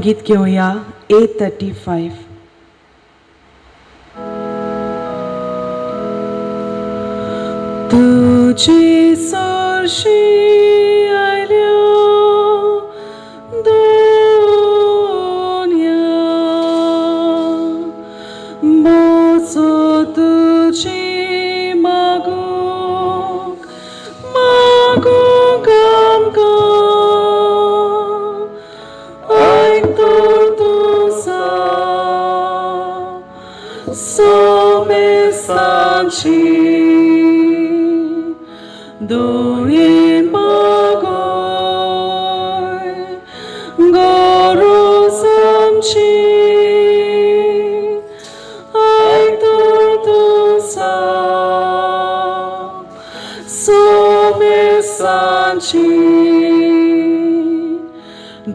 गीत घेऊया A35. तुझी सरशी आयल्या दोन्या बोचो तुझी मागूक मागूक आमकां आयकतो तुझा सोमेसाची Duin magoy goro samchi ay tortosa some sanchi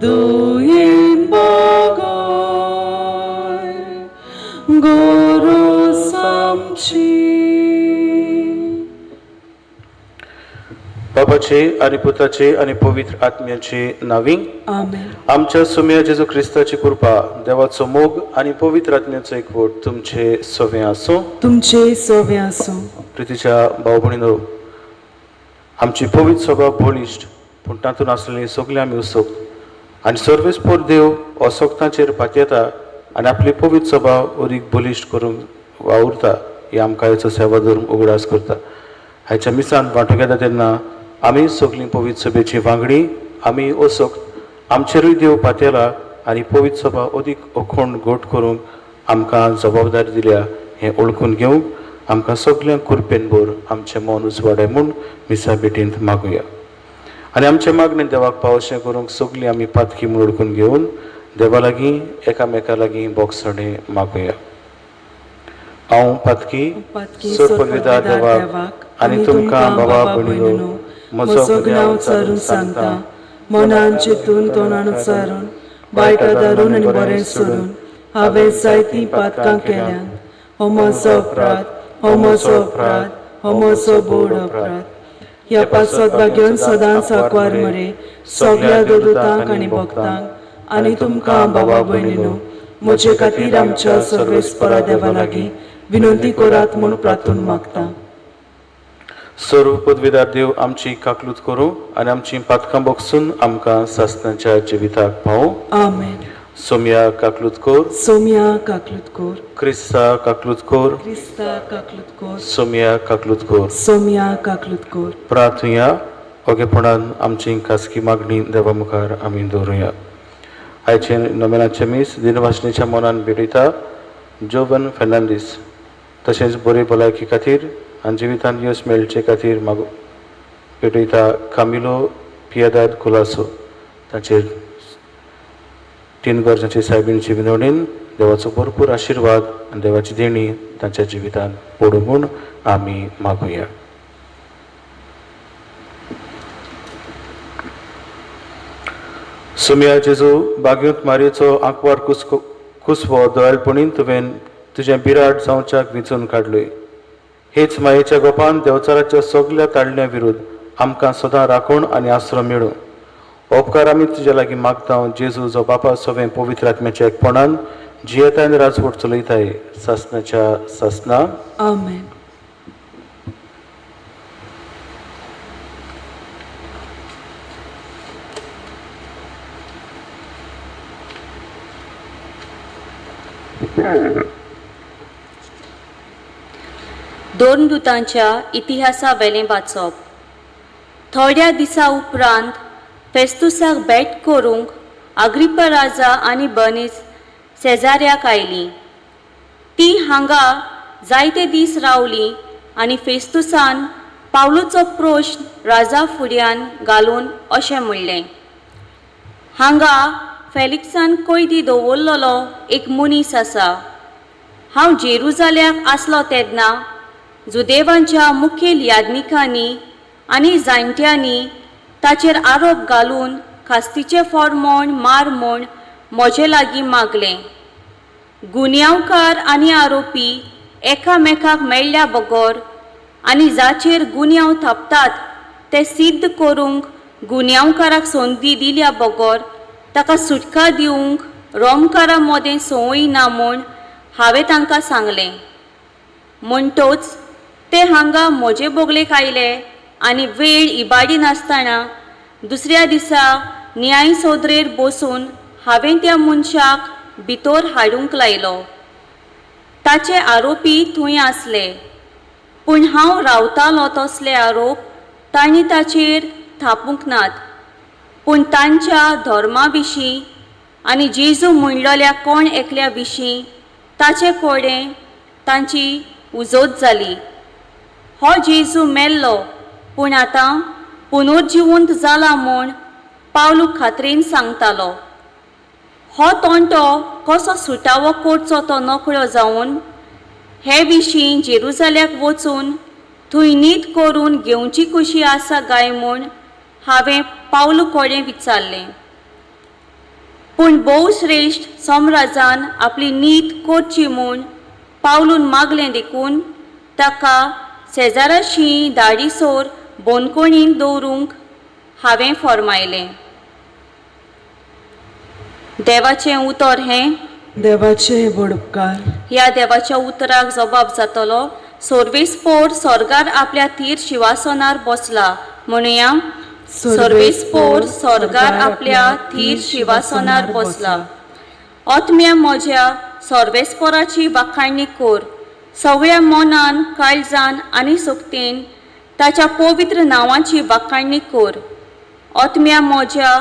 duin magoy goro samchi. बाबाचे आणि पुताचे आणि पवित्र आत्म्याचे नावी आमेन. आमच्या सुम्या जेजू ख्रिस्ताची कृपा देवाचो मोग आणि पवित्र आत्म्याचो एकवट तुमचे सवे आसो. तुमचे सवे आसो. प्रितीच्या भाव भयणीनो, आमची पवित्र सभा बळिश्ट पूण तातूंत आसलेली सगळी आमी उसोक आनी सर्वेस्पोर देव असोक्तांचेर पातयेता आनी आपली पवित्र सभा अदीक बलिश्ट करूंक वावुरता ही आमकां हेचो सेवा धरून उगडास करता. हाच्या मिसान वांटूंक येता तेन्ना आमी सगळीं पवित्र सभेची वांगडी आमी वसोक आमचेरूय देव पातयला आनी पवित्र सभा अदीक अखंड घट करूंक आमकां जबाबदारी दिल्या हें ओळखून घेवंक आमकां सगळ्यांक कुरपेन भर आमचें मन उजवाडे म्हूण मिसा बेटींत मागुया. आनी आमचें मागणें देवाक पावशें करूंक सगळीं आमी पातकी म्हूण ओळखून घेवन देवा लागीं एकामेका लागीं बोगसणे मागुया. हांव पातकी सोपविदार देवाक आनी तुमकां बाबा भयणीनो म्हजो गुन्यांव उच्चारून सांगता, मनान चिंतून तोंडान उच्चारून वायटां धरून आनी बरें सोडून हांवें जायतीं पातकां केल्यान हो म्हजो अपराध, हो म्हजो अपराध, हो म्हजो बोड अपराध. ह्या पासोदबा घेवन सदांच साकवार मरे सगळ्या दोदोतांक आनी भक्तांक आनी तुमकां बाबा भयणीनो म्हजे खातीर आमच्या सर्वेस्परा देवा लागीं विनंती करात म्हूण प्रार्थून मागता. सर्व पदवीदार देव आमची काकलूत करूं आनी आमची पातकां बोगसून आमकां सासणाच्या जिविताक पावो. आमेन. सोम्या काकलूत कोर, सोम्या काकलूत कोर, क्रिस्ता काकलूत कोर, क्रिस्ता काकलूत कोर, सोम्या काकलूत कोर. सोम्या काकलूत कोर. प्रार्थुया. ओगेपणान आमची खासगी मागणी देवा मुखार आमी दवरुया. आयचे नोमेनाचे मीस दिनवासणेच्या मनान भेटयता जोवन फेर्नांदीस, तशेंच बरे भलायकी खातीर आनी जिवितान यश मेळचे खातीर भेटयता कामिलो पियदाद कुलासो. ताचेर 3 वर्सांची सायबीणची विनवणेन देवाचो भरपूर आशिर्वाद आनी देवाची देणी तांच्या जिवितान पडूं म्हूण आमी मागुया. सुम्या जेजू बागयुंत मारयेचो आंकवार कुसवो दयाळपणीन तुवें तुजें बिराड जावच्याक विचून काडलोय. हेच मायेच्या गोपान देवचाराच्या सगळ्या ताळण्या विरुद्ध आमकां सदां राखण आनी आसरो मेळूं. उपकार आमी तुजे लागीं मागता जेजू जो बापा सवें पवित्र आत्म्याच्या एकपणान जियेताय आनी राजवट चलयताय सासणाच्या सासना. आमेन. दोन दुतांच्या इतिहासा वेलें वाचप. थोड्या दिसा उपरांत फेस्तुसाक भेट करूंक अग्रिप्पा राजा आनी बर्निस सेजाऱ्याक आयली. ती हांगा जायते दीस रावली आनी फेस्तुसान पावलूचो प्रश्न राजा फुड्यान घालून अशें म्हणलें, हांगा फेलिक्सान कैदी दवरलेलो एक मनीस आसा. हांव जेरुजाल्याक आसलो तेन्ना जुदेवांच्या मुखेल याज्ञिकांनी आनी जाणट्यांनी ताचेर आरोप घालून खास्तीचे फॉर्मोण मार म्हूण म्हजे लागीं मागलें. गुन्यांवकार आनी आरोपी एकामेकाक मेळ्ळ्या बगर आनी जाचेर गुन्यांव थापतात ते सिद्ध करूंक गुन्यांवकाराक संदी दिल्या बगर ताका सुटका दिवंक रोमकारा मोदें सोंवय ना म्हूण हांवें तांकां सांगलें. म्हणटोच ते हांगा म्हजे बोगलेक आयले आनी वेळ इबाडी नासतना दुसऱ्या दिसा न्याय सोदरेर बसून हांवें त्या मनशाक भितर हाडूंक लायलो. ताचे आरोपी थंय आसले, पूण हांव रावतालो तसले आरोप तांणी ताचेर थापूंक नात. पूण तांच्या धर्मा विशीं आनी जेजू म्हणलेल्या कोण एकल्या विशीं ताचे कोडें तांची उजत जाली. हो जेजू मेल्लो पूण आतां पुनर्जिवंत जाला म्हूण पावलू खात्रेन सांगतालो. हो तोंटो कसो सुटावो करचो तो नकळो जावन हे विशीं जेरुसाल्याक वचून थंय न्हीद करून घेवची कशी आसा काय म्हूण हांवें पावलू कडेन विचारलें. पूण भोव श्रेश्ठ सम्राजान आपली न्हीद करची म्हूण पावलून मागलें देखून ताका शेजाराशी धाडीसोर बोनकोणीन दवरूंक हांवें फर्मायलें. देवाचें उतर हें. देवाचे व्हड उपकार. ह्या देवाच्या उतराक जबाब जातलो. सर्वेस्पोर स्वर्गार आपल्या थीर शिवासनार बसला. म्हणुया, सर्वेस्पोर स्वर्गार आपल्या थीर शिवासनार बसला. आत्म्या म्हज्या सर्वेस्पोराची वाखाणणी कर. सगळ्या मनान, काळजान आनी सक्तीन ताच्या पवित्र नांवाची वाखाणणी कर. आत्म्या म्हज्या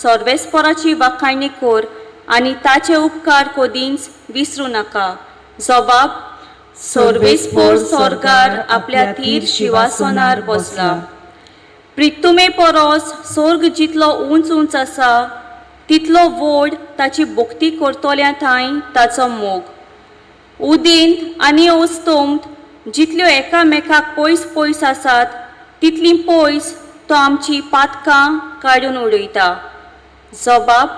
सर्वेस्पोराची वाखाणणी कर आनी ताचे उपकार कधीच विसरूं नाका. जबाब: सर्वेस्पोर स्वर्गार आपल्या थीर शिवासनार बसला. प्रितुमे परस स्वर्ग जितलो उंच उंच आसा तितलो व्हड ताची भक्ती करतल्या थंय ताचो मोग. उदेंत आनी अस्तंत जितल्यो एकामेकाक पयस पयस आसात तितली पयस तो आमची पातकां काडून उडयता. जबाब: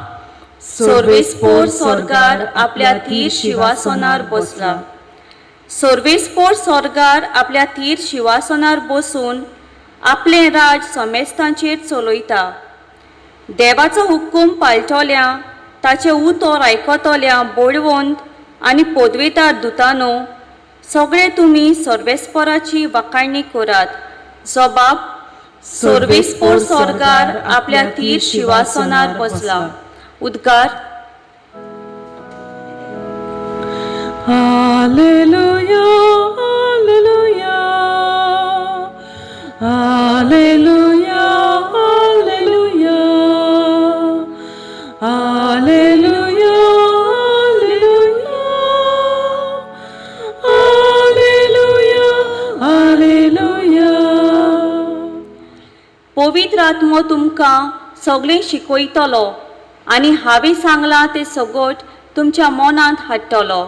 सर्वेस्पोर स्वर्गार आपल्या थीर शिवासनार बसला. सर्वेस्पोर स्वर्गार आपल्या थीर शिवासनार बसून आपले राज समेस्तांचेर चलयता. देवाचो हुकूम पाळटोल्या, ताचे उतर आयकतल्या बळवंत आनी पदवेदार दुतांनो, सगळे तुमी सर्वेस्पोराची वाखाणणी करात. जबाब: सर्वेस्पोर स्वर्गार आपल्या थीर शिवासनार बसला. उद्गार: हालेलुया, हालेलुया, हालेलुया, हालेलुया, हालेलुया, हालेलुया, हालेलुया. पवित्र आत्मो तुमकां सगळें शिकयतलो आनी हांवें सांगलां तें सगट तुमच्या मनांत हाडटलो.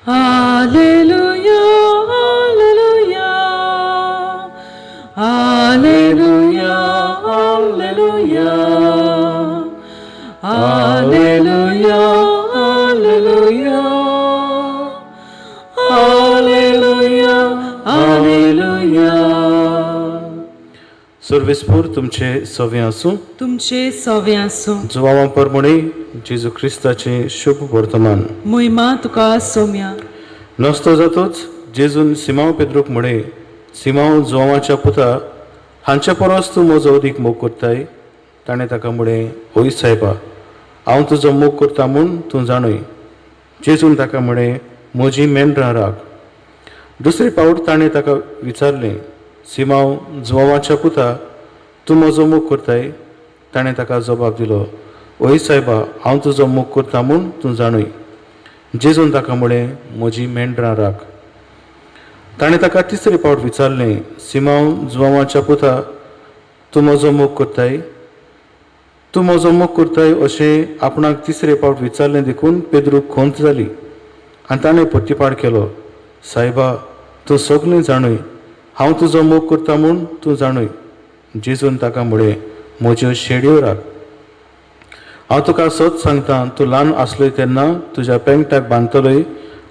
हालेलुया, हालेलुया, हालेलुया, हालेलुया, हालेलुया, हालेलुया, हालेलुया, हालेलुया. सर्वेस्पोर तुमचे सवे आसूं. तुमचे सवे आसूं. जुवावां परमणे जेजू क्रिस्ताचे शुभ वर्तमान. मोहिमा तुका सोम्या. नसतो जातोच जेजून सिमांव पेद्रूक म्हणे, सिमांव जुवावाच्या पुता, हांच्या परस तूं म्हजो अदीक मोग करताय. ताणें ताका म्हळें, ओय सायबा, हांव तुजो मोग करता म्हूण तूं जाणय. जेजून ताका म्हळें, म्हजी मेंढरां राख. दुसरे फावट ताणें ताका विचारलें, सिमांव जुवावाच्या पुता, तूं म्हजो मोग करताय. ताणें ताका जबाब दिलो, ओय सायबा, हांव तुजो मोग करता म्हूण तूं जाणय. जेजून ताका म्हळें, म्हजी मेंढरां राख. ताणें ताका तिसरे फावट विचारलें, सिमांव जुवावाच्या पुता, तूं म्हजो मोग करताय. तूं म्हजो मोग करताय अशें आपणाक तिसरे फावट विचारलें देखून पेद्रूक खोंत जाली आनी ताणें प्रतिपाड केलो, सायबा, तूं सगळें जाणय, हांव तुजो मोग करता म्हूण तूं जाणय. जेजून ताका म्हळें, म्हज्यो शेळयो राख. हांव तुका सत सांगता, तूं ल्हान आसलोय तेन्ना तुज्या पेंगटाक बांदतलोय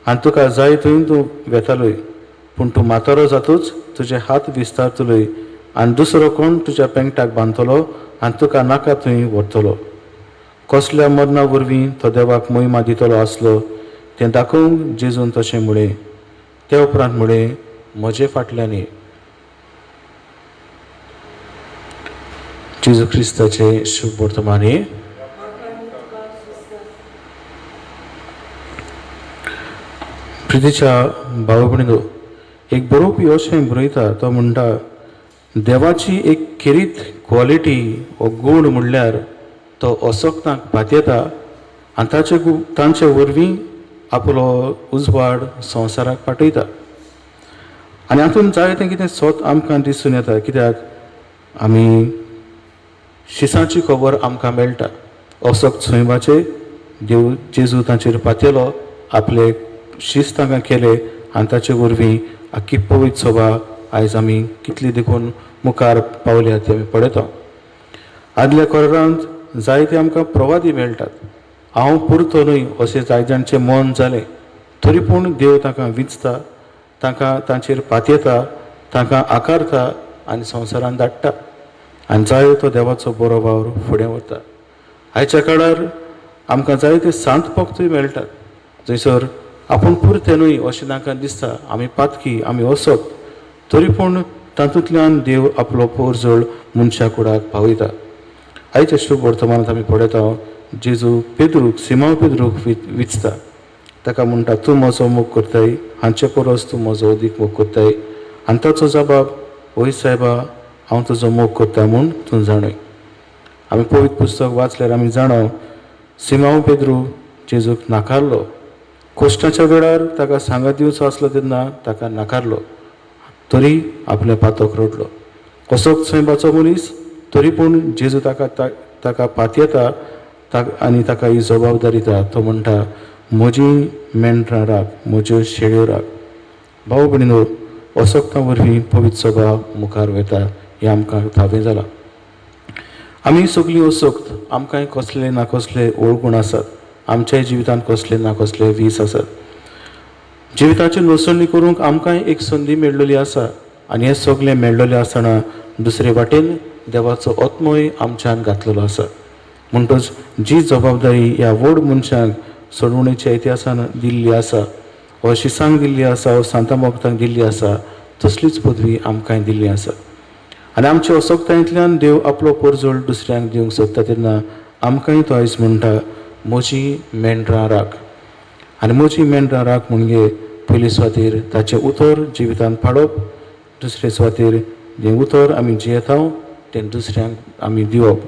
आनी तुका जाय थंय तूं वेतालोय. पूण तूं म्हातारो जातूच तुजे हात विस्तारतलोय आनी दुसरो कोण तुज्या पेंगटाक बांदतलो आनी तुका नाका थंय व्हरतलो. कसल्या मरणा वरवीं तो देवाक महिमा दितलो आसलो तें दाखोवंक जेजून तशें म्हळें. ते उपरांत म्हळें, म्हजे फाटल्यान जेजू क्रिस्ताचे शुभ वर्तमान हे. प्रितीच्या भाव भयणीनो, एक बरोवपी अशें बरयता, तो म्हणटा, देवाची एक खेरीत क्वॉलिटी वो गूण म्हणल्यार तो असोक्तांक पातयेता आनी तांचे वरवीं आपलो उजवाड संवसाराक पाठयता. आनी हातूंत जायतें कितें सोत आमकां दिसून येता, कित्याक आमी शिसाची खबर आमकां मेळटा. असोक्त सैमाचे देव जेजू तांचेर पातयलो, आपले शिस्त तांकां केले आनी ताचे वरवीं आख्खी पवित्र सभा आयज आमी कितली देखून मुखार पावल्या ती आमी पळयता. आदल्या करारांत जायते आमकां प्रवादी मेळटात. हांव पुरतो न्हय अशें जाय जाणचें मन जालें, तरी पूण देव तांकां विचता, तांकां तांचेर पातयता, तांकां आकारता आनी संवसारांत धाडटा आनी जाय तो देवाचो बरो वावर फुडें व्हरता. आयच्या काळार आमकां जायते सांत भक्तूय मेळटात, जंयसर आपूण पुरते न्हय अशें तांकां दिसता, आमी पातकी, आमी असोक, तरी पूण तातूंतल्यान देव आपलो पोरजोळ मनशा कुडाक पावयता. आयच्या शुभ वर्तमानांत आमी पळयता, जेजू पेद्रूक, सिमोन पेद्रूक विचता. ताका म्हणटा, तूं म्हजो मोग करताय, हांचे परस तूं म्हजो अदीक मोग करताय. आनी ताचो जबाब, वय सायबा, हांव तुजो मोग करता म्हूण तूं जाणय. आमी पवित्र पुस्तक वाचल्यार आमी जाणो, सिमोन पेद्रू जेजूक नाकारलो. कोश्टाच्या वेळार ताका सांगात दिवचो आसलो तेन्ना ताका नाकारलो, तरी आपल्या पातोक रडलो. असोक सैमाचो मनीस, तरी पूण जेजू ताका पातयेता आनी ताका ही जबाबदारी दिता. तो म्हणटा, म्हजी मेंढरां राख, म्हज्यो शेळयो राख. भाव भयणीनो, असोक्तां वरवीं पवित्र सभा मुखार वयता हें आमकां ठावीक जालां. आमी सगळीं असोक्त, आमकांय कसले ना कसले ओळखूण आसात, आमच्याय जिवितांत कसले ना कसले वीस आसात. जिविताची नोसणी करूंक आमकांय एक संदी मेळ्ळेली आसा आनी हें सगळें मेळ्ळेलें आसतना दुसरे वाटेन देवाचो आत्मोय आमच्यान घातलेलो आसा. म्हणटच जी जबाबदारी ह्या व्हड मनशांक सोडवणेच्या इतिहासान दिल्ली आसा, वा शिसांक दिल्ली आसा, वा सांता भक्तांक दिल्ली आसा, तसलीच पदवी आमकांय दिल्ली आसा. आनी आमच्या असोक्तायेंतल्यान देव आपलो पोरजोळ दुसऱ्यांक दिवंक सोदता तेन्ना आमकांय तो आयज म्हणटा, म्हजी मेंढरां राख. आनी म्हजी मेंढरां राख म्हणजे पयले सुवातेर ताचें उतर जिवितांत पाडप, दुसरे सुवातेर जें उतर आमी जियेता तें दुसऱ्यांक आमी दिवप,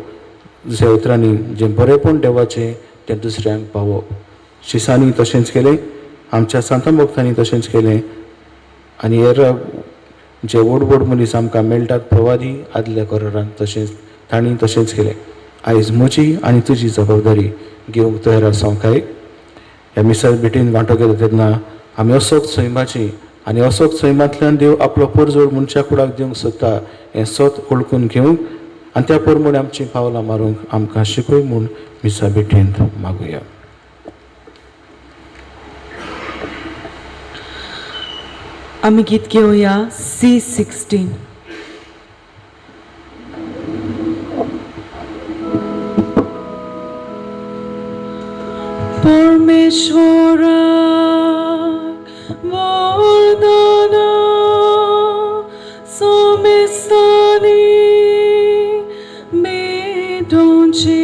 दुसऱ्या उतरांनी जें बरेपण देवाचें तें दुसऱ्यांक पावोवप. शिसांनी तशेंच केलें, आमच्या सांता भक्तांनी तशेंच केलें. आनी हेर जे व्हड व्हड मनीस आमकां मेळटात प्रवादी आदल्या करारांत तशेंच तांणी तशेंच केलें. आयज म्हजी आनी तुजी जबाबदारी घेवंक तयार आसा काय? ह्या मिसाल भेटीन वांटो घेता तेन्ना आमी असोच सैमाची आनी असोच सैमांतल्यान देव आपलो पोरजोळ मनशा कुडाक दिवंक सोदता हें सोत ओळखून घेवंक आनी त्या प्रमाणे आमचीं पावलां मारूंक आमकां शिकय म्हूण मिसा भेटींत मागुया. आमी गीत घेवया C16. परमेश्वरा वरदाना सोमेसानी मेडोंची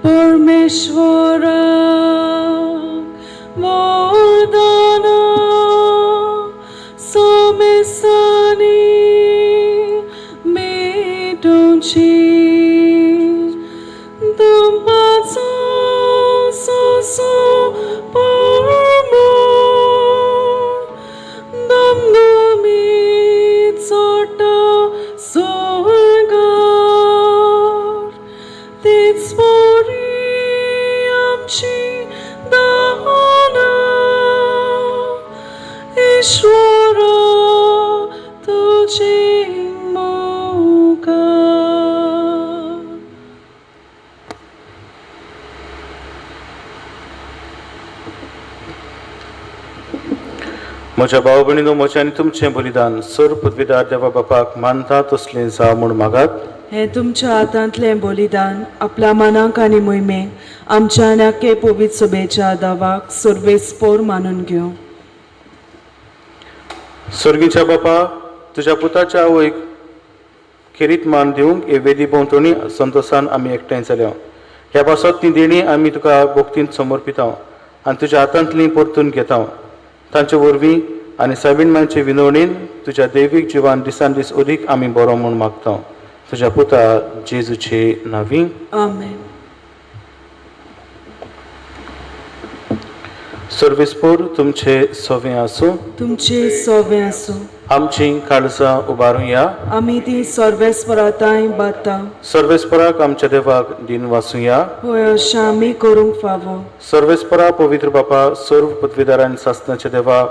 परमेश्वरा वरदाना सोमेसानी मेडोंची दुंबाचो so pormo namnami tsota sorgar titsvori amchi dana ishvara tuji moga. म्हज्या भाव भयणीनो, म्हजें आनी तुमचें बलिदान सर पदवीदार देवा बापाक मानता तसलें जा म्हूण मागात. हे तुमच्या हातांतलें बलिदान आपल्या मनाक आनी मोहिमेक आमच्या नाके पवित्र सभेच्या दावाक सर्वेस्पोर मानून घेवं. स्वर्गीच्या बापा, तुझ्या पुताच्या आवयक खेरीत मान दिवंक हे वेदी भोंवतणी संतोषान आमी एकठांय जाल्या. ह्या पासत ती देणी आमी तुका भोक्तींत समर्पिता आनी तुज्या हातांतली परतून घेता. तांचे वरवीं आनी साबिणमांचे विनवणेन तुज्या दैवीक जिवान दिसान दीस अदीक आमी बरो म्हूण मागता. तुज्या पुता जेजूचे नांवी. आमेन. सर्वेस्पोर तुमचे सोवे आसूं. तुमचे सोवे आसूं. आमची काळजां उबारुया. आमी ती सर्वेस्पराताय बाता. सर्वेस्पराक आमच्या देवाक दिन वाचुया. होय अशें आमी करूंक फावो. सर्वेस्परा पवित्र बापा, सर्व पदवीदारांनी सासणाच्या देवा,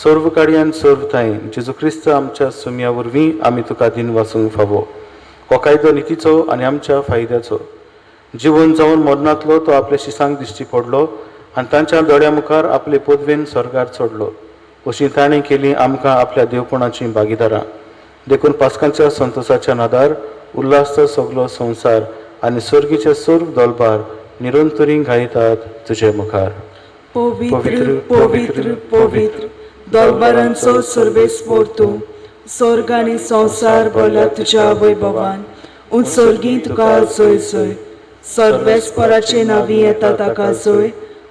सर्व काडयान सर्व थाय जेजू क्रिस्त आमच्या सुम्या वरवीं आमी तुका दिन वाचूंक फावो. हो कायदो नितीचो आनी आमच्या फायद्याचो. जिवन जावन मरणांतलो तो आपल्या शिसांक दिश्टी पडलो आनी तांच्या दोळ्या मुखार आपले पदवेन स्वर्गार चडलो. अशी ताणें केली आमकां आपल्या देवपणाची भागीदारां. देखून पास्कांच्या संतोषाच्या नादार उल्हास सगलो संवसार आनी सर्गीचे सर्व दोलबार निरंतरी गायतात तुजे मुखार. पवित्र पवित्र पवित्र दोलबारांचो सर्वेस्पोर तूं. स्वर्ग आनी संवसार भरला तुज्या वैभवान. उत्सर्गी तुका जय जय. सर्वेस्पराचे नांवी येता ताका जय.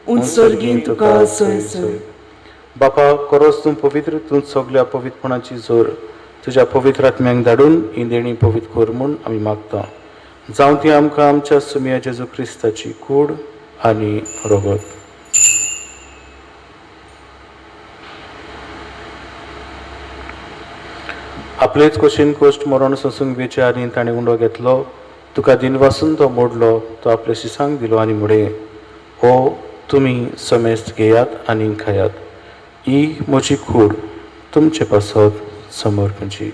उत्सर्गी तुका जय जय. बापा, खरोच तूं पवित्र, तूं सगल्या पवित्रपणाची जोर तुज्या पवित्र आत्म्यांक धाडून ही देणी पवित्र कर म्हूण आमी मागता. जावं ती आमकां आमच्या सुम्या जेजू क्रिस्ताची कूड आनी रगत. आपलेच कोशीन कोश्ट मरण सोसूंक विचार ताणें उंडो घेतलो. तुका दिन वासून तो मोडलो, तो आपल्या शिसांक दिलो आनी मुडे हो तुमी समेस्त घेयात आनी खायात. ही म्हजी कूड तुमचे पासत समर्पणची.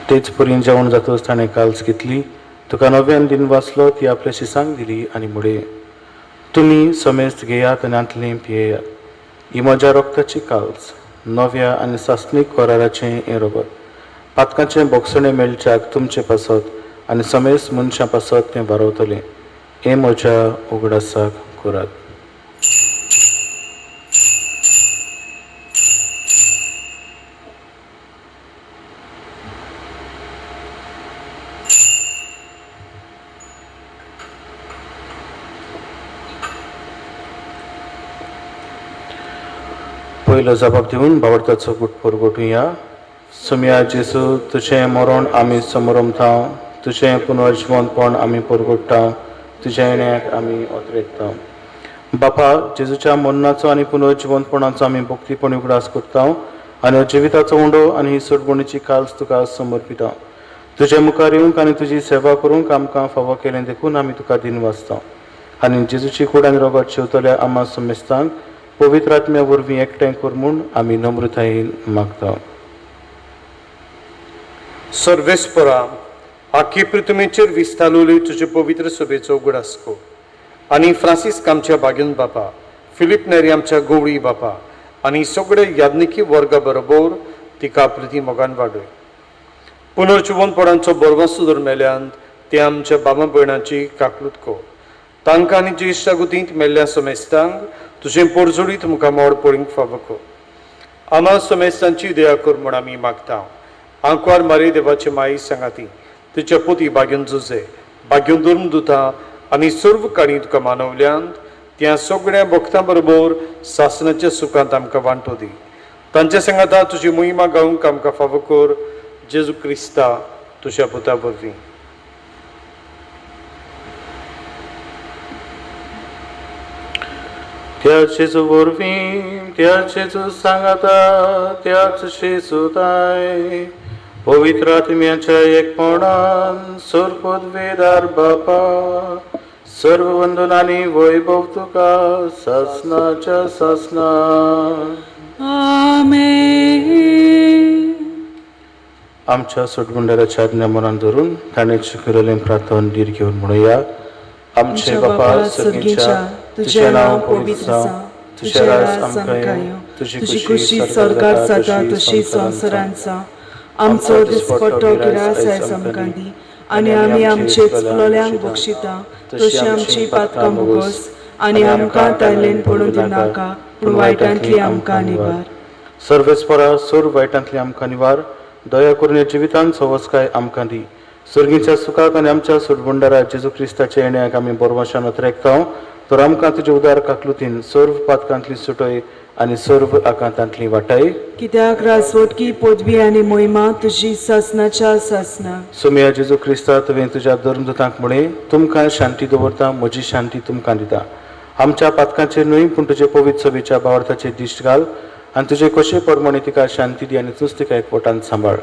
तेच पर्यंत जेवण जातच ताणें काल्स घेतली. तुका नव्यान दिन वाचलो, ती आपल्या शिसांक दिली आनी मुडे तुमी समेस्त घेयात आनी आंतलें पियेयात. ही म्हज्या रोगताची काल्स, नव्या आनी सासणीक कराराचें हें रगत. पातकांचें बोगसणें मेळच्याक तुमचे पासत आनी समेस्त मनशां पासत तें बारवतलें. हें म्हज्या उगडासाक करात. पयलो जबाब दिवन बावडताचो गुटपोर गोठुया. सुम्या जेजू, तुजें मरण आमी समरमता, तुजें पुनर्जिवंतपण आमी परगट्टा, तुज्या येण्याक आमी ओतरेकता. बापा, जेजूच्या मरणाचो आनी पुनर्जिवंतपणाचो आमी भक्तीपणी उगडास करता आनी जिविताचो उंडो आनी ही सोडबणीची काल्स तुका समर्पिता. तुजे मुखार येवंक आनी तुजी सेवा करूंक आमकां फावो केलें देखून आमी तुका दिन वाचता आनी जेजूची कूड आनी रगत शेवतल्या आम्हा समेस्तांक पवित्र आत्म्या वरवीं एकठांय कर म्हूण आमी नम्रतायेन मागता. सर्वेस्परा, आख्खी पृथ्वीचेर विस्तारलेली तुजे पवित्र सभेचो उगडास कर. आनी फ्रांसीस आमच्या बागेन बापा, फिलीप नेरी आमच्या गवळी बापा आनी सगळे याज्ञिकी वर्गा बरोबर तिका प्रती मोगान वाडय. पुनर्जिवंतपणाचो बरवा सुदर मेल्यांत ते आमच्या बाबा भयणांची काकलूत कर. तांकां आनी ज्येश्ठागुतींत मेल्ल्या समेस्तांक तुजें पोरजोडीत मुखार मोड पडूंक फावो कर. आम्हा समेस्तांची दया कर म्हूण आमी मागता. आंकवार मारी देवाचे माई सांगाती, तुज्या पोती बाग्योन झुजे, बाग्योन धर्म दुता आनी सर्व काणी तुका मानवल्यांत त्या सगळ्या भक्तां बरोबर सासणाच्या सुखांत आमकां वांटो दी. तांच्या सांगाता तुजी मोहिमा गावंक आमकां फावो कर. जेजू क्रिस्ता तुज्या पुता वरवीं. त्या जेजू वरवीं, त्या जेजू सांगाता, त्याच शेजूताय पवित्र आत्म्याच्या एकपणान सर्वपदवेदार बापा, सर्व वंदनांनी वैभव तुका सासणाच्या सासना. आमेन. आमच्या सोडगुंडाराच्या आज्ञा मनान धरून ताणें शिकयलेलें प्रार्थन दीर घेवन म्हणुया. आमचे बापा सर्गीच्या तुझे नाव पवित्र जावं, तुझे राज आमकां येवं, तुझी खुशी स्वर्गार जाता तशी संवसारांत जावं. आमचो दिसपट्टो गिरास आयज आमकां दी आनी आमी आमचे चुकलोल्यांक बक्षिता तशी आमची पातकां भोगोस आनी आमकां तायलेन पडूं दिनाका पूण वायटांतली आमकां निवार. सर्वेस्परा सूर वायटांतली आमकां निवार, दया करून ह्या जिवितांचो वस्काय आमकां दी. सर्गीच्या सुखाक आनी आमच्या सुरबुंडारा जेजू क्रिस्ताच्या येण्याक आमी बोरमाशान रेखताव, तर आमकां तुज्या उदार काकलुतीन सर्व पातकांतली सुटय आनी सर्व आकांतांतली वाटाय. कित्याक रासवटकी पदवी आनी मोहिमा तुजी सासनाच्या सासना. सुमया जेजू क्रिस्ता तुवें तुज्या धर्मदूतांक म्हणे, तुमकां शांती दवरता, म्हजी शांती तुमकां दिता. आमच्या पातकांचेर न्हय पूण तुजे पवित्र सभेच्या भावार्थाचेर दिश्ट घाल आनी तुजे कशे परमणे तिका शांती दी आनी तूंच तिका एकवटान सांबाळ.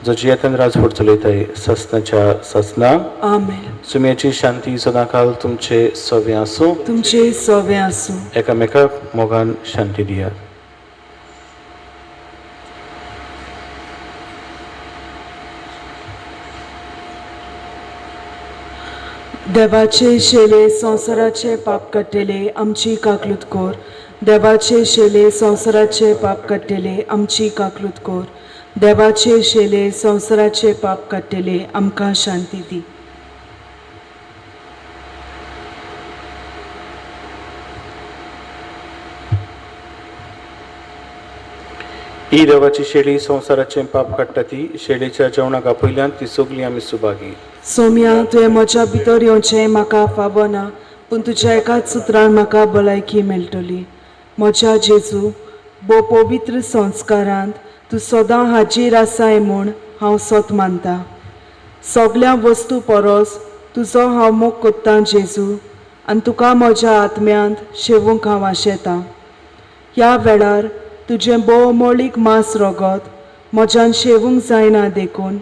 जो जियेतन राजवट चलयताय ससनाच्या ससना. आमेन. सुमयाची शांती सदांकाल तुमचे सवे आसूं. तुमचे सवे आसूं. एकामेकाक मोगान शांती दियात. देवाचे शेले संवसाराचे पाप काडटेले आमची काकलूत कोर. देवाचे शेले संवसाराचे पाप काडटेले आमची काकलूत कोर. देवाचे शेले संवसाराचे पाप काडटेले आमकां शांती दी. ही देवाची शेळी संवसाराचे पाप काडटा ती शेळीच्या जेवणाक पयल्यान ती सगळी आमी सुभागी. सोम्या तुवें म्हज्या भितर येवचें म्हाका फावना, पूण तुज्या एकाच सुत्रान म्हाका भलायकी मेळटली. म्हज्या जेजू, बो पवित्र संस्कारांत तूं सदां हाजीर आसाय म्हूण हांव सत मानता. सगळ्या वस्तू परस तुजो हांव मोग कोत्तां जेजू, आनी तुका म्हज्या आत्म्यांत शेवूंक हांव आशेतां. ह्या वेळार तुजें भोवमोळीक मांस रगत म्हज्यान शेवूंक जायना देखून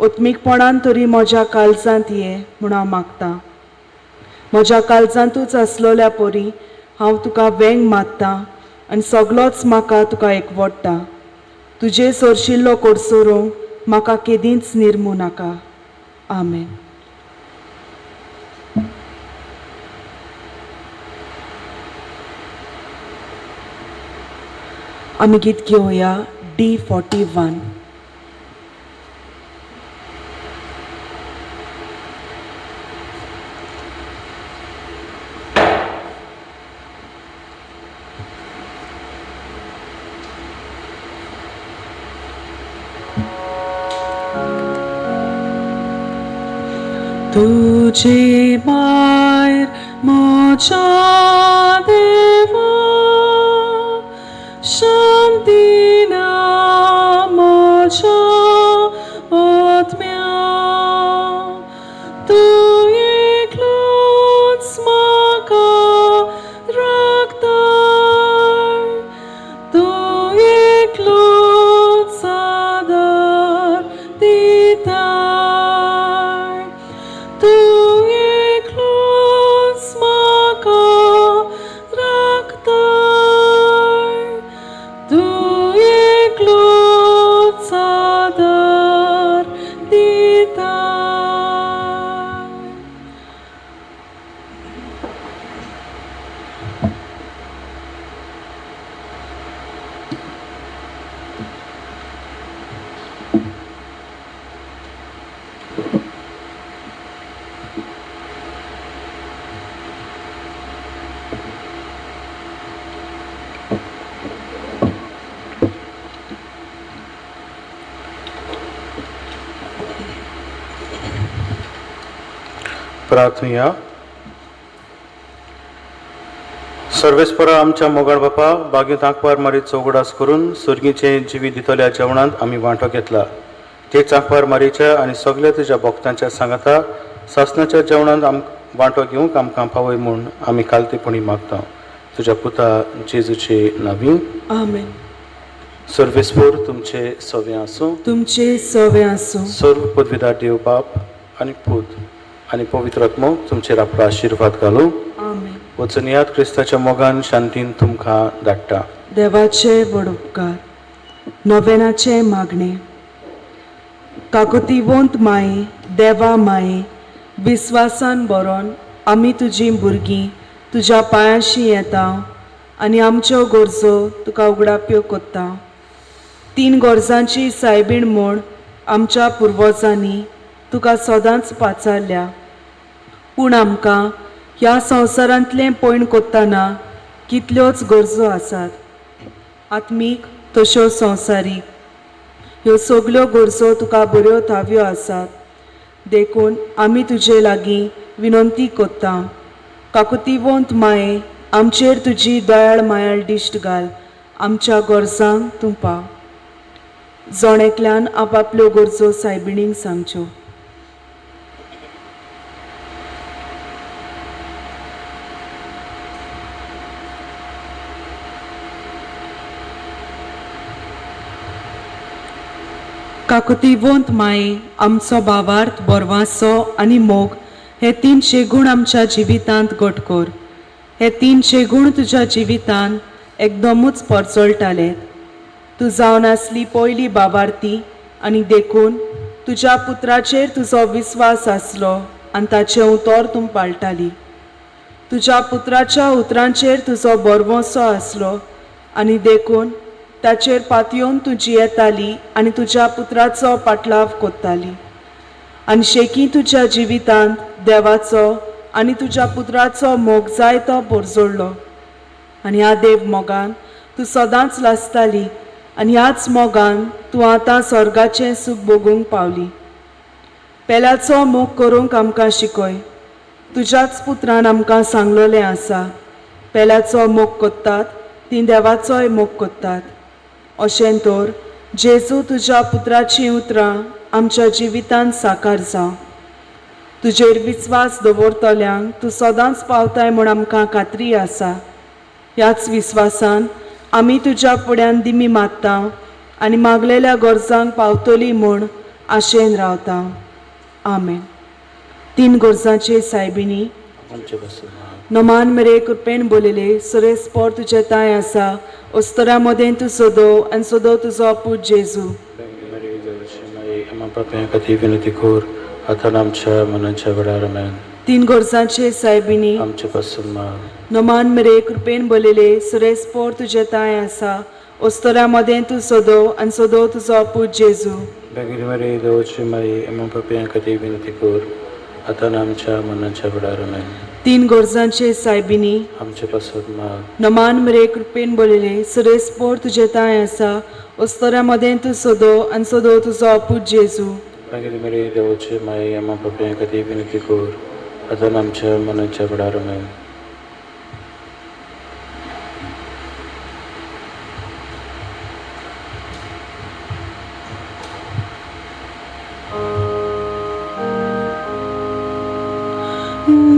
ओत्मीकपणान तरी म्हज्या काळजांत ये म्हूण हांव मागतां. म्हज्या काळजांतूच आसलोल्या परी हांव तुका वेंग मागतां आनी सगळोच म्हाका तुका एकवडटा. तुजे सोरशिल्लो कोडसोरो म्हाका केदींच निर्मू नाका. आमेन. आमी गीत घेवया D41. तुझे मायर मोच्या देवा शांती ना मोच्या आत्म्या तू एकलोच म्हाका राखता तू एकलोच आदार दिता तू एकलोच म्हाका राखता तू एकलोच आदार दिता. प्रार्थना. सर्वेस्परा आमच्या मोगाळ बापा बागेत चांकवार मारीत चौगडास करून सुर्गीचे जिवीत दितल्या जेवणांत आमी वांटो घेतला. ते चांकवार मारीच्या आनी सगळ्या तुज्या भक्तांच्या सांगाता सासनाच्या जेवणांत वांटो घेवंक आमकां फावय म्हूण आमी कालतेपणी मागता. तुज्या पुता जेजूचे नांवी. आमेन. सर्वेस्पोर तुमचे सवे आसूं. तुमचे सवे आसूं. सर्व पदवीदार देव बाप आनी पूत आनी पवित्र आत्मो तुमचेर आपलो आशिर्वाद घालूं. आमेन. वचून याद क्रिस्ताच्या मोगान शांतीन तुमकां धाडटा. देवाचे व्हड उपकार. नोवेनाचे मागणे. काकुतीवंत माये देवा माये विस्वासान बरोवन आमी तुजीं भुरगीं तुज्या पांयाशी येता आनी आमच्यो गरजो तुका उगडाप्यो कोत्ता. 3 गोरजांची सायबीण म्हूण आमच्या पुर्वजांनी तुका सदांच पाचारल्या. पूण आमकां ह्या संवसारांतलें पयण कोत्ताना कितल्योच गरजो आसात, आत्मीक तश्यो संवसारीक. ह्यो सगल्यो गरजो तुका बऱ्यो थाव्यो आसात. देखून आमी तुजे लागीं विनंती कोत्ता, काकुतीवंत माये, आमचेर तुजी दयाळ मायाळ दिश्ट घाल. आमच्या गरजांक तूं पाव. जोणेकल्यान आपापल्यो गरजो सायबिणीक सांगच्यो. काकुतीवंत माये, आमचो भावार्थ, बोरवांसो आनी मोग हे 300 गूण आमच्या जिवितांत घट कर. हे 300 गूण तुज्या जिवितांत एकदमूच परचळटाले. तूं जावन आसली पयली भावार्थी आनी देखून तुज्या पुत्राचेर तुजो विस्वास आसलो आनी ताचें उतर तूं पाळटाली. तुज्या पुत्राच्या उतरांचेर तुजो बोरवोसो आसलो आनी देखून ताचेर पातयेवन तूं जियेताली आनी तुज्या पुत्राचो पाटलाव कोत्ताली. आनी शेकी तुज्या जिवितांत देवाचो आनी तुज्या पुत्राचो मोग जायतो परजोडलो. आनी ह्या देव मोगान तूं सदांच लासताली आनी ह्याच मोगान तूं आतां स्वर्गाचें सूख भोगूंक पावली. पेल्याचो मोग करूंक आमकां शिकय. तुज्याच पुत्रान आमकां सांगलोलें आसा, पेल्याचो मोग कोत्तात तीं देवाचोय मोग कोत्तात. अशें तर जेजू तुज्या पुत्राचीं उतरां आमच्या जिवितांत साकार जावं. तुजेर विस्वास दवरतल्यांक तूं सदांच पावताय म्हूण आमकां खात्री आसा. ह्याच विस्वासान आमी तुज्या फुड्यान दिमी मागता आनी मागलेल्या गरजांक पावतली म्हूण आशेन रावता. आमेन. 3 गोरजांचे सायबिणी. आमचे पासून नमान मेरे कृपेन बोलेले, सुरेस पोर तुजे ताय आसा, ओस्तरा मदें तूं सोदो आनी सोदो तुजो पूत जेजू. आम्हा पापयां खातीर विनंती कर, आतां आमच्या मनाच्या वेळार. आमेन. 3 गोरजांचे सायबिणी. आमचे पासून माग. नमान मेरे कृपेन बोलेले, सुरेस पोर तुजे ताय आसा, ओस्तरा मदें तूं सोदो आनी सोदो तुजो पूत जेजू. बेगीन मरे देवाची माई, आम्हा पापयां खातीर विनंती कर, आतां आमच्या मनाच्या वेळार. आमेन. 3 गोरजांचे सायबिणी. आमचे पासून माग. नमान मेरे कृपेन बोलेले, सुरेस पोर तुजे ताय आसा, ओस्तरा मदें तूं सोदो आनी सोदो तुजो पूत जेजू. बेगीन मरे देवाची माई, आम्हा पापयां खातीर विनंती कर, आतां आमच्या मनाच्या वेळार. आमेन.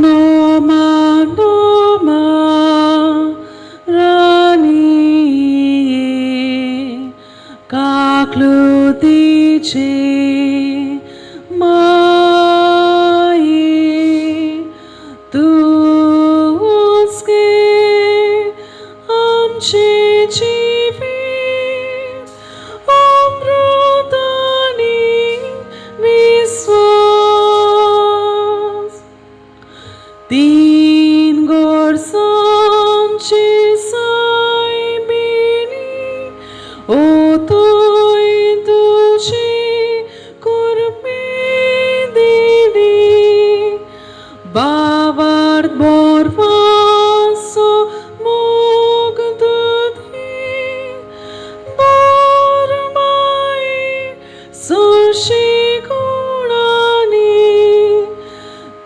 Noma, Noma, Rani, Kaklutice, Mai, Tuske, Amche Chivi, Omrutani, Viswas. 3 गोरजांची सायबिणी. ओ तोय तुजी कुर्बी दिली, भावार्थ, बोरवांसो मोग तुधी, बोर माये सोशी गुणांनी.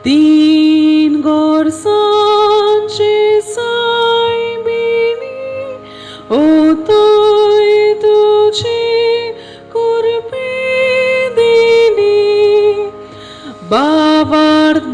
3 गोरजांची सायबिणी. ओ तोय तुजी कुर्बी दिली, भावार्थ,